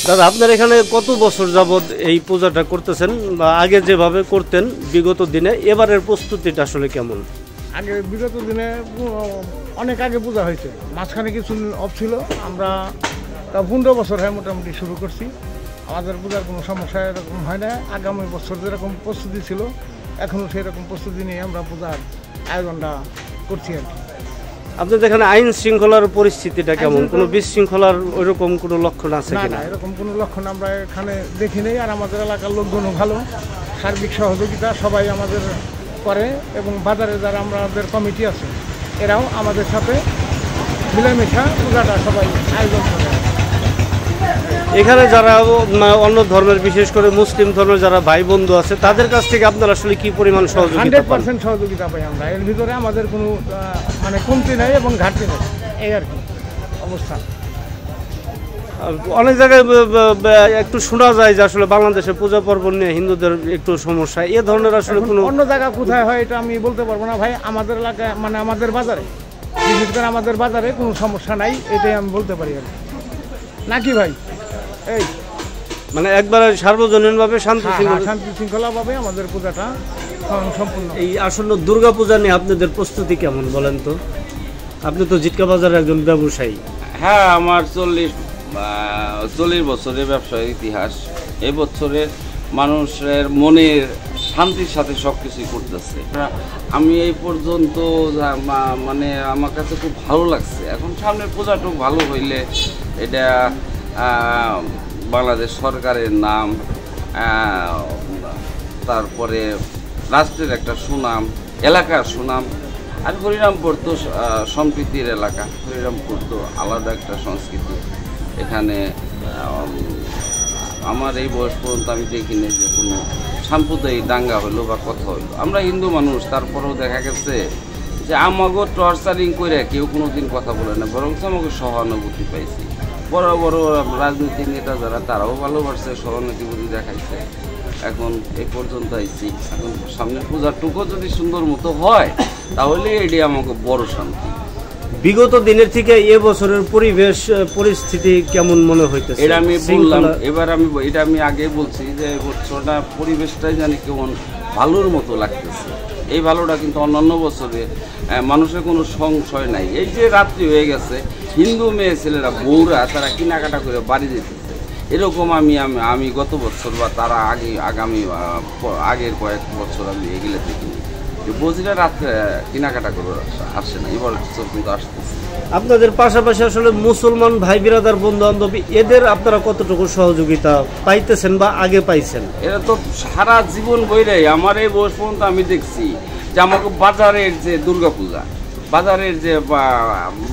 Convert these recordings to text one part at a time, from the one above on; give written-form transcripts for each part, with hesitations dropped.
দাদা আপনার এখানে কত বছর যাবত এই পূজাটা করতেছেন বা আগে যেভাবে করতেন বিগত দিনে এবারের প্রস্তুতিটা আসলে কেমন? আগে বিগত দিনে অনেক আগে পূজা হয়েছে, মাঝখানে কিছু অফ ছিল। আমরা 15 বছর হয় মোটামুটি শুরু করছি। আমাদের পূজার কোনো সমস্যা এরকম হয় না। আগামী বছর যেরকম প্রস্তুতি ছিল এখনও সেরকম প্রস্তুতি নিয়ে আমরা পূজার আয়োজনটা করছি আর কি। আপনাদের এখানে আইন শৃঙ্খলার পরিস্থিতিটা কেমন? কোনো বিশৃঙ্খলার ওইরকম কোনো লক্ষণ আছে না? কিনা? না, এরকম কোনো লক্ষণ আমরা এখানে দেখি নেই। আর আমাদের এলাকার লোকজনও ভালো, সার্বিক সহযোগিতা সবাই আমাদের করে এবং বাজারে যারা আমাদের কমিটি আছে এরাও আমাদের সাথে মিলেমিশা পূজাটা সবাই আয়োজন করে। এখানে যারা অন্য ধর্মের বিশেষ করে মুসলিম ধর্মের যারা ভাই বন্ধু আছে তাদের কাছ থেকে আপনারা আসলে কি পরিমাণ সহযোগিতা পান? 100% সহযোগিতা পাই আমরা। এর ভিতরে আমাদের কোনো মানে কমতি নাই এবং ঘাটতি নেই, এই আর কি অবস্থা। অনেক জায়গায় একটু শোনা যায় যে আসলে বাংলাদেশে পূজা পার্বণ নিয়ে হিন্দুদের একটু সমস্যা, এ ধরনের আসলে কোনো অন্য জায়গা কোথায় হয় এটা আমি বলতে পারবো না ভাই। আমাদের এলাকায় মানে আমাদের বাজারে, বিশেষ করে আমাদের বাজারে কোনো সমস্যা নাই, এটাই আমি বলতে পারি আর নাকি ভাই। এই মানে একবারে সার্বজনীনভাবে শান্তি শৃঙ্খলাভাবে আমাদের পূজাটা সম্পূর্ণ। এই আসন্ন দুর্গা পূজা নিয়ে আপনাদের প্রস্তুতি কেমন বলেন তো? আপনি তো জিটকা বাজারের একজন ব্যবসায়ী। হ্যাঁ, আমার 40 বছরের ব্যবসায়িক ইতিহাস। এই বছরে মানুষের মনের শান্তির সাথে সব কিছুই করতেছে। আমি এই পর্যন্ত মানে আমার কাছে খুব ভালো লাগছে। এখন সামনের পূজাটুকু ভালো হইলে এটা বাংলাদেশ সরকারের নাম, তারপরে রাষ্ট্রের একটা সুনাম, এলাকার সুনাম। আর হরিরামপুর তো সম্প্রীতির এলাকা, হরিরামপুর তো আলাদা একটা সংস্কৃতি। এখানে আমার এই বয়স পর্যন্ত আমি দেখিনি যে কোনো সাম্প্রদায়িক দাঙ্গা হইলো বা কথা হইলো। আমরা হিন্দু মানুষ, তারপরেও দেখা গেছে যে আমাকে টর্চারিং করে কেউ কোনো দিন কথা বলে না, বরং আমাকে সহানুভূতি পাইছি। বড় বড় রাজনৈতিক নেতা যারা তারাও ভালোবাসছে, সহানুভূতি দেখাইছে। এখন এই পর্যন্ত আইছি। এখন সামনের পূজাটুকু যদি সুন্দর মতো হয় তাহলে এটি আমাকে বড় শান্তি। বিগত দিনের থেকে এবছরের পরিবেশ পরিস্থিতি কেমন মনে হইতেছে? এটা আমি বললাম, এবার এটা আমি আগে বলছি যে বছরটা পরিবেশটাই জানি কেমন ভালোর মতো লাগতেছে। এই ভালোটা কিন্তু অন্যান্য বছরে মানুষের কোনো সংশয় নাই। এই যে রাত্রি হয়ে গেছে, হিন্দু মেয়ে ছেলেরা বউরা তারা কেনাকাটা করে বাড়ি যেতেছে, এরকম আমি গত বছর বা তারা আগের কয়েক বছর আমি এগুলো দেখিনি যে বউরা রাত্রে কেনাকাটা করে আসে না। এবার কিন্তু আসতেছে। আপনাদের পাশাপাশি আসলে মুসলমান ভাই বিরাদার বন্ধু বান্ধব এদের আপনারা কতটুকু সহযোগিতা পাইতেছেন বা আগে পাইছেন? এরা তো সারা জীবন বইরে আমার এই বয়স পর্যন্ত আমি দেখছি যে আমাকে বাজারের যে দুর্গা পূজা, বাজারের যে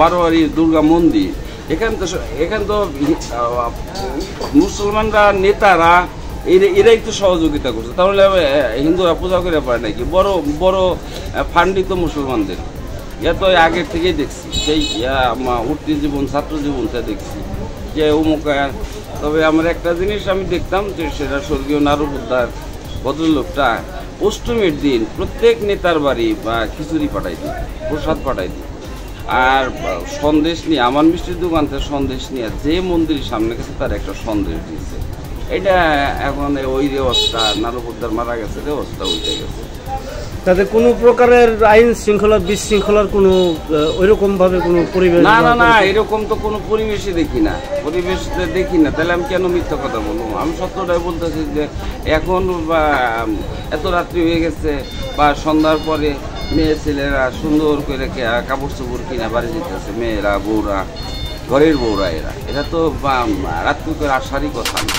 বারোয়ারি দুর্গা মন্দির, এখান তো মুসলমানরা নেতারা এরাই তো সহযোগিতা করছে। তাহলে হিন্দুরা পূজা করে পারে নাকি? বড় বড় ফান্ডিত মুসলমানদের তো আগের থেকেই দেখছি, সেই উঠতি জীবন ছাত্র জীবনটা দেখছি যে অমুক। তবে আমার একটা জিনিস আমি দেখতাম যে সেটা স্বর্গীয় নারুবুদ্দার ভদ্রলোকটা অষ্টমীর দিন প্রত্যেক নেতার বাড়ি বা খিচুড়ি পাঠাই দিই, প্রসাদ পাঠাই দিই। আর সন্দেশ নিয়ে আমার মিষ্টির দোকান থেকে সন্দেশ নিয়ে যে মন্দিরের সামনে গেছে তার একটা সন্দেশ দিয়েছে। এটা এখন ওই রেওয়াজটা নারুবুদ্দার মারা গেছে, রেওয়াজটা উঠে গেছে। তাতে কোনো প্রকারের আইন শৃঙ্খলা বিশৃঙ্খলার কোনো ওইরকম ভাবে কোনো পরিবেশ? না, এরকম তো কোনো পরিবেশই দেখি না, পরিবেশ দেখি না। তাহলে আমি কেন মিথ্যা কথা বলবো? আমি সত্যটাই বলতেছি যে এখন বা এত রাত্রি হয়ে গেছে বা সন্ধ্যার পরে মেয়ে ছেলেরা সুন্দর করে কাপড় চোপড় কিনা বাড়ি যেতেছে, মেয়েরা বউরা, ঘরের বউরা, এরা তো রাত্রি করে আসারই কথা না।